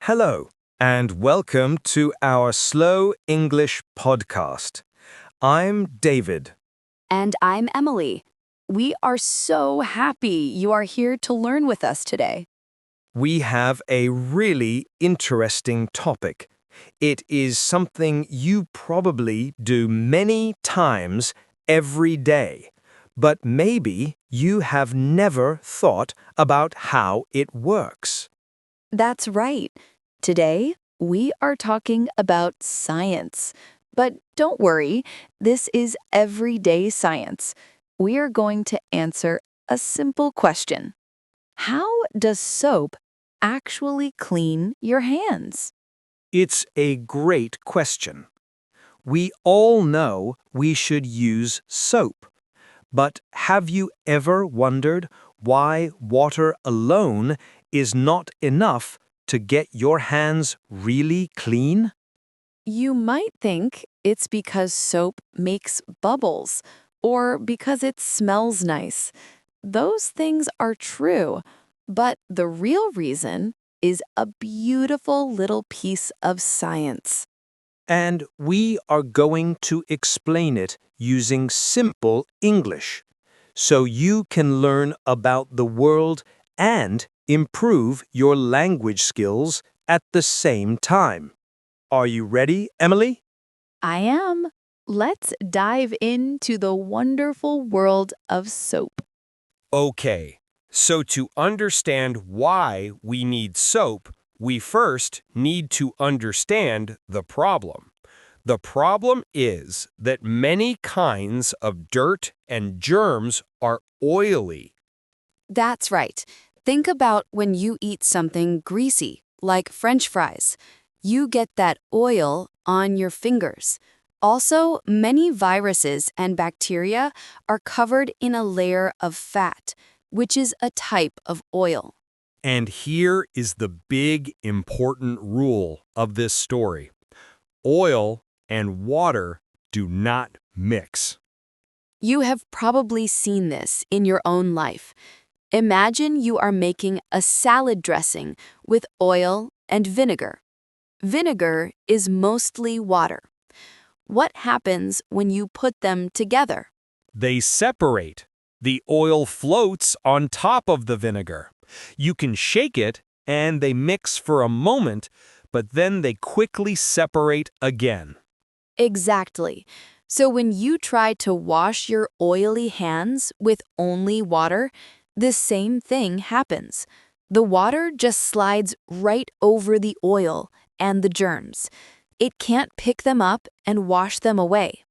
Hello, and welcome to our Slow English podcast. I'm David. And I'm Emily. We are so happy you are here to learn with us today. We have a really interesting topic. It is something you probably do many times every day, but maybe you have never thought about how it works. That's right. Today, we are talking about science. But don't worry, this is everyday science. We are going to answer a simple question. How does soap actually clean your hands? It's a great question. We all know we should use soap. But have you ever wondered why water alone is not enough to get your hands really clean? You might think it's because soap makes bubbles or because it smells nice. Those things are true, but the real reason is a beautiful little piece of science. And we are going to explain it using simple English, so you can learn about the world and improve your language skills at the same time. Are you ready, Emily? I am. Let's dive into the wonderful world of soap. Okay, so to understand why we need soap, we first need to understand the problem. The problem is that many kinds of dirt and germs are oily. That's right. Think about when you eat something greasy, like French fries. You get that oil on your fingers. Also, many viruses and bacteria are covered in a layer of fat, which is a type of oil. And here is the big important rule of this story. Oil and water do not mix. You have probably seen this in your own life. Imagine you are making a salad dressing with oil and vinegar. Vinegar is mostly water. What happens when you put them together? They separate. The oil floats on top of the vinegar. You can shake it and they mix for a moment, but then they quickly separate again. Exactly. So when you try to wash your oily hands with only water, the same thing happens. The water just slides right over the oil and the germs. It can't pick them up and wash them away.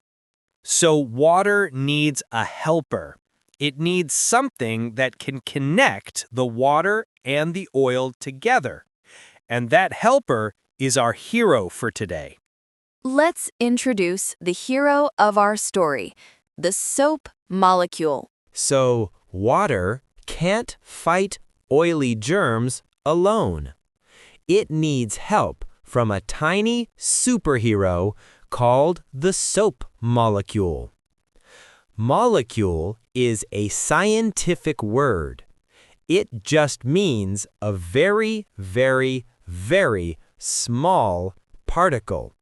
So water needs a helper. It needs something that can connect the water and the oil together. And that helper is our hero for today. Let's introduce the hero of our story, the soap molecule. So, water can't fight oily germs alone. It needs help from a tiny superhero called the soap molecule. Molecule is a scientific word. It just means a very, very, very small particle.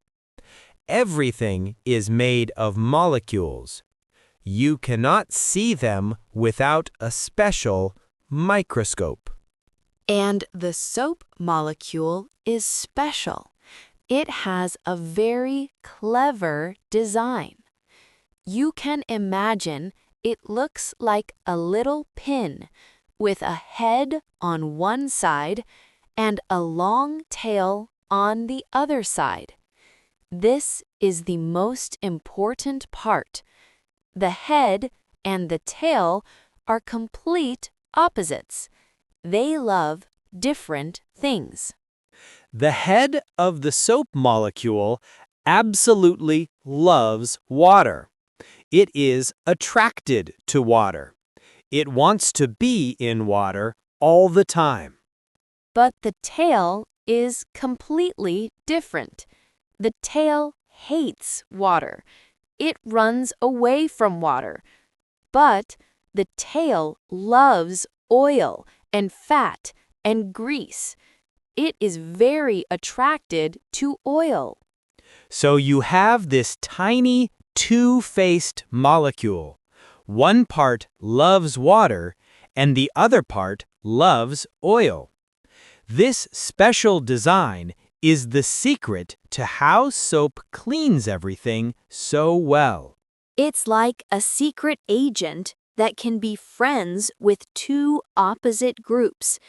Everything is made of molecules. You cannot see them without a special microscope. And the soap molecule is special. It has a very clever design. You can imagine it looks like a little pin with a head on one side and a long tail on the other side. This is the most important part. The head and the tail are complete opposites. They love different things. The head of the soap molecule absolutely loves water. It is attracted to water. It wants to be in water all the time. But the tail is completely different. The tail hates water. It runs away from water. But the tail loves oil and fat and grease. it is very attracted to oil. So you have this tiny two-faced molecule. One part loves water and the other part loves oil. This special design is the secret to how soap cleans everything so well. It's like a secret agent that can be friends with two opposite groups.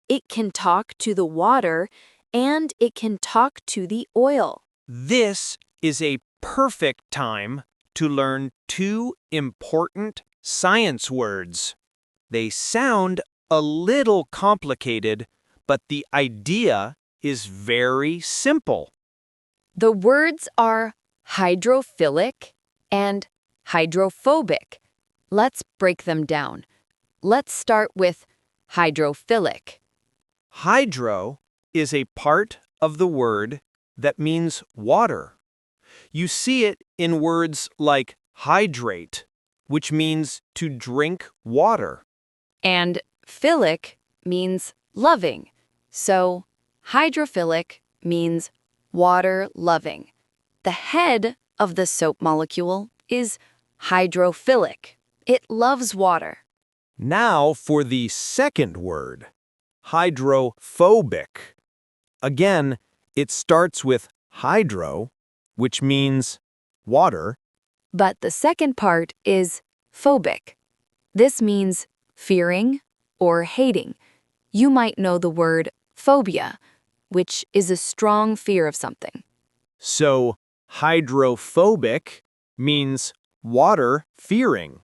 It can talk to the water and it can talk to the oil. This is a perfect time to learn two important science words. They sound a little complicated, but the idea is very simple. The words are hydrophilic and hydrophobic. Let's break them down. Let's start with hydrophilic. Hydro is a part of the word that means water. You see it in words like hydrate, which means to drink water. And philic means loving. So hydrophilic means water loving. The head of the soap molecule is hydrophilic. It loves water. Now for the second word, hydrophobic. Again, it starts with hydro, which means water, But the second part is phobic. This means fearing or hating. You might know the word phobia, which is a strong fear of something. so hydrophobic means water fearing.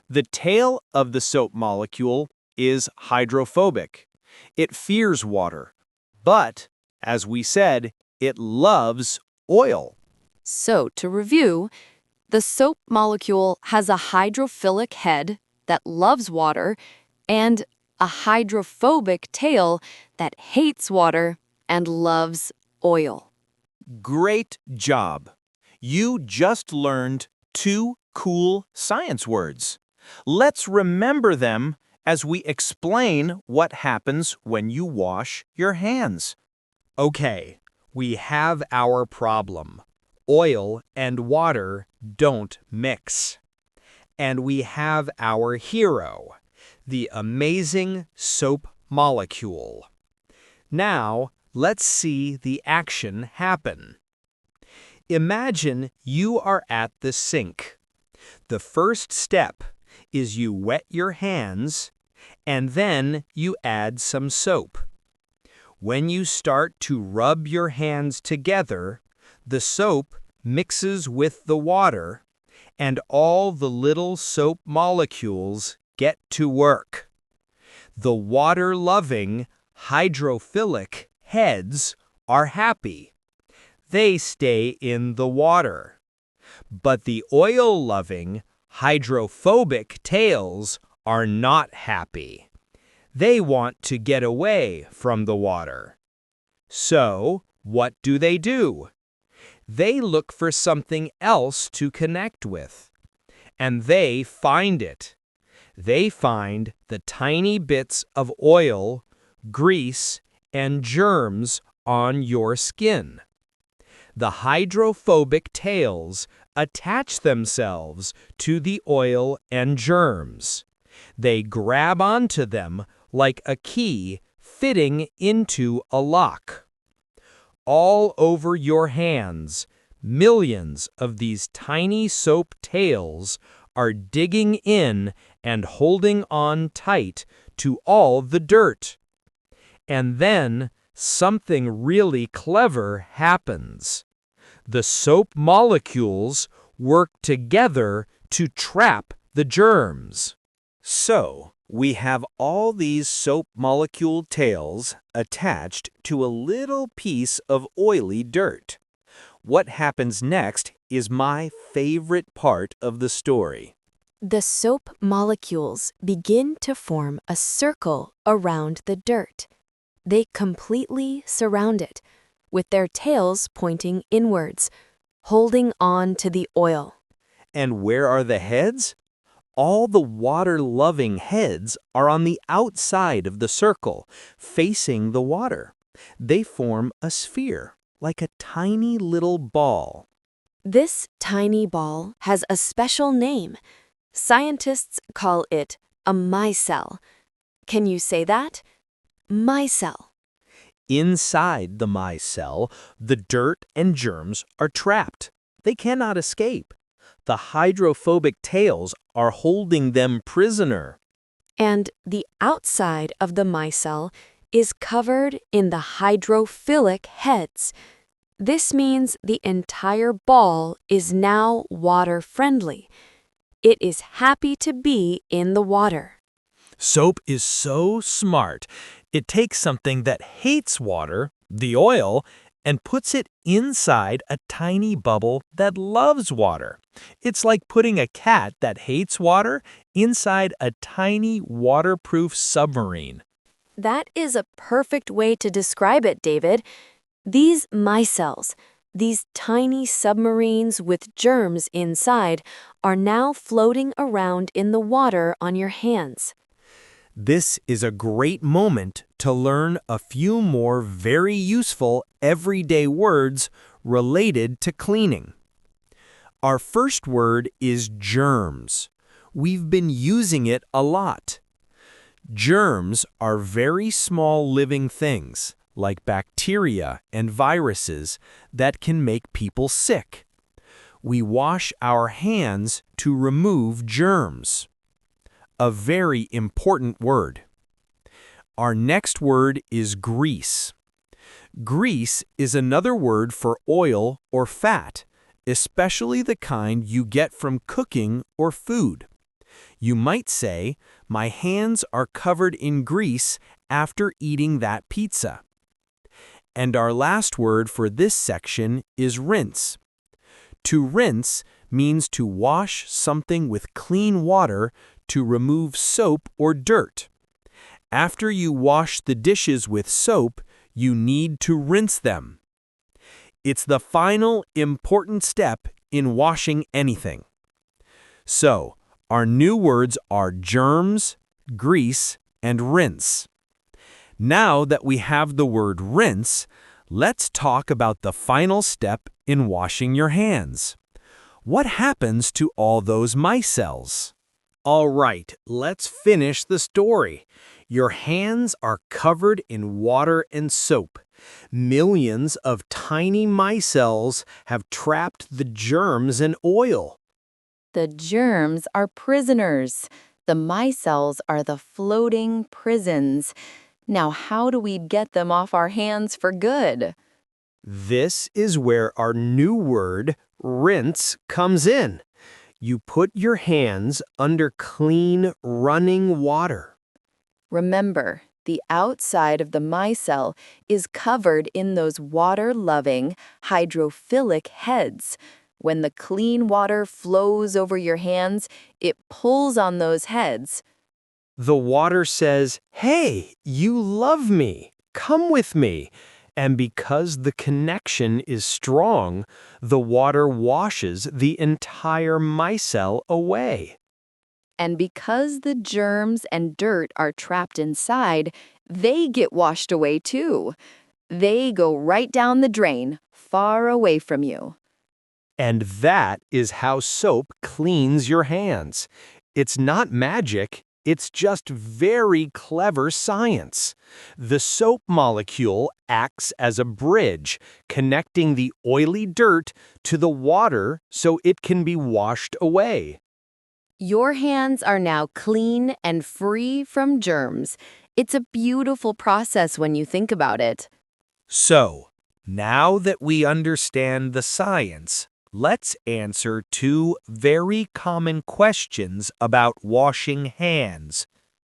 The tail of the soap molecule is hydrophobic. It fears water, but, as we said, it loves oil. So, to review, the soap molecule has a hydrophilic head that loves water and a hydrophobic tail that hates water and loves oil. Great job! You just learned two cool science words. Let's remember them as we explain what happens when you wash your hands. Okay, we have our problem. Oil and water don't mix. And we have our hero, the amazing soap molecule. Now, let's see the action happen. Imagine you are at the sink. The first step is you wet your hands, and then you add some soap. When you start to rub your hands together, the soap mixes with the water, and all the little soap molecules get to work. The water-loving, hydrophilic heads are happy. They stay in the water. But the oil-loving, hydrophobic tails are not happy. They want to get away from the water. So, what do? They look for something else to connect with. And they find it. They find the tiny bits of oil, grease, and germs on your skin. The hydrophobic tails attach themselves to the oil and germs. They grab onto them like a key fitting into a lock. All over your hands, millions of these tiny soap tails are digging in and holding on tight to all the dirt. And then something really clever happens. The soap molecules work together to trap the germs. So, we have all these soap molecule tails attached to a little piece of oily dirt. What happens next is my favorite part of the story. The soap molecules begin to form a circle around the dirt. They completely surround it, with their tails pointing inwards, holding on to the oil. And where are the heads? All the water-loving heads are on the outside of the circle, facing the water. They form a sphere, like a tiny little ball. This tiny ball has a special name. Scientists call it a micelle. Can you say that? Micelle. Inside the micelle, the dirt and germs are trapped. They cannot escape. The hydrophobic tails are holding them prisoner. And the outside of the micelle is covered in the hydrophilic heads. This means the entire ball is now water-friendly. It is happy to be in the water. Soap is so smart. It takes something that hates water, the oil, and puts it inside a tiny bubble that loves water. It's like putting a cat that hates water inside a tiny waterproof submarine. That is a perfect way to describe it, David. These micelles, these tiny submarines with germs inside, are now floating around in the water on your hands. This is a great moment to learn a few more very useful everyday words related to cleaning. Our first word is germs. We've been using it a lot. Germs are very small living things, like bacteria and viruses, that can make people sick. We wash our hands to remove germs. A very important word. Our next word is grease. Grease is another word for oil or fat, especially the kind you get from cooking or food. You might say, "My hands are covered in grease after eating that pizza." And our last word for this section is rinse. To rinse means to wash something with clean water to remove soap or dirt. After you wash the dishes with soap, you need to rinse them. It's the final important step in washing anything. So, our new words are germs, grease, and rinse. Now that we have the word rinse, let's talk about the final step in washing your hands. What happens to all those micelles? All right, let's finish the story. Your hands are covered in water and soap. Millions of tiny micelles have trapped the germs and oil. The germs are prisoners. The micelles are the floating prisons. Now, how do we get them off our hands for good? This is where our new word, rinse, comes in. You put your hands under clean, running water. Remember, the outside of the micelle is covered in those water-loving, hydrophilic heads. When the clean water flows over your hands, it pulls on those heads. The water says, "Hey, you love me. Come with me." And because the connection is strong, the water washes the entire micelle away. And because the germs and dirt are trapped inside, they get washed away too. They go right down the drain, far away from you. And that is how soap cleans your hands. It's not magic. It's just very clever science. The soap molecule acts as a bridge, connecting the oily dirt to the water so it can be washed away. Your hands are now clean and free from germs. It's a beautiful process when you think about it. So, now that we understand the science, let's answer two very common questions about washing hands.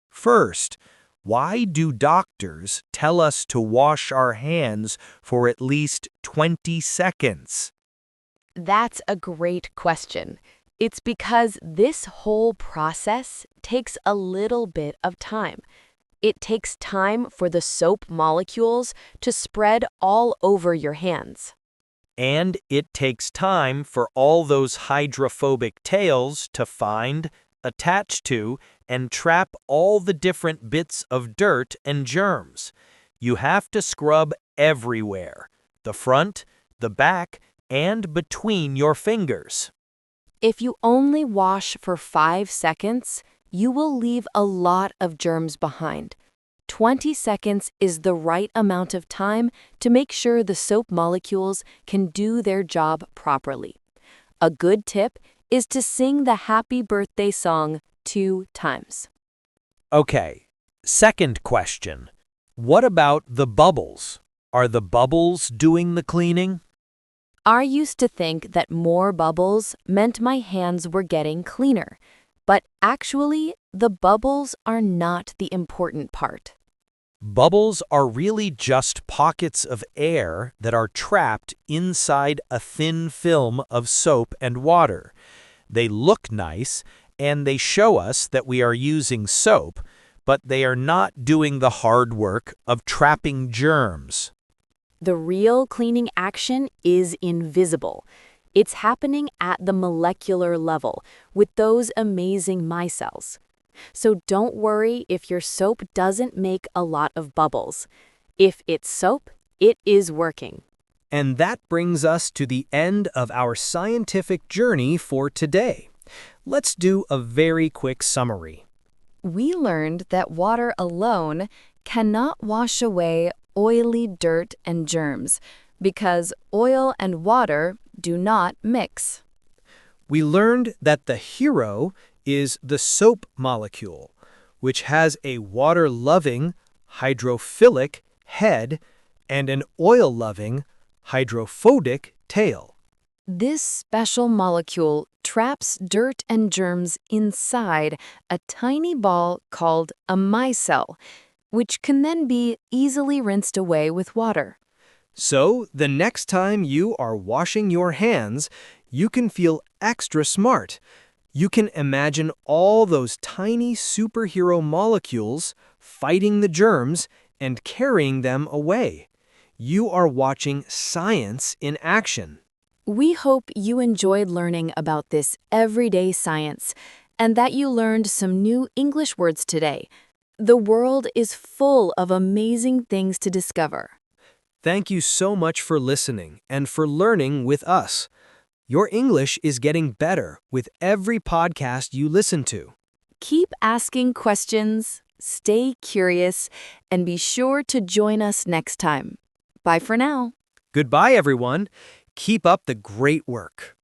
First, why do doctors tell us to wash our hands for at least 20 seconds? That's a great question. It's because this whole process takes a little bit of time. It takes time for the soap molecules to spread all over your hands. And it takes time for all those hydrophobic tails to find, attach to, and trap all the different bits of dirt and germs. You have to scrub everywhere, the front, the back, and between your fingers. If you only wash for 5 seconds, you will leave a lot of germs behind. 20 seconds is the right amount of time to make sure the soap molecules can do their job properly. A good tip is to sing the happy birthday song 2 times. Okay, second question. What about the bubbles? Are the bubbles doing the cleaning? I used to think that more bubbles meant my hands were getting cleaner, but actually, the bubbles are not the important part. Bubbles are really just pockets of air that are trapped inside a thin film of soap and water. They look nice, and they show us that we are using soap, but they are not doing the hard work of trapping germs. The real cleaning action is invisible. It's happening at the molecular level with those amazing micelles. So don't worry if your soap doesn't make a lot of bubbles. If it's soap, it is working. And that brings us to the end of our scientific journey for today. Let's do a very quick summary. We learned that water alone cannot wash away oily dirt and germs because oil and water do not mix. We learned that the hero is the soap molecule, which has a water-loving, hydrophilic head and an oil-loving, hydrophobic tail. This special molecule traps dirt and germs inside a tiny ball called a micelle, which can then be easily rinsed away with water. So, the next time you are washing your hands, you can feel extra smart. You can imagine all those tiny superhero molecules fighting the germs and carrying them away. You are watching science in action. We hope you enjoyed learning about this everyday science and that you learned some new English words today. The world is full of amazing things to discover. Thank you so much for listening and for learning with us. Your English is getting better with every podcast you listen to. Keep asking questions, stay curious, and be sure to join us next time. Bye for now. Goodbye, everyone. Keep up the great work.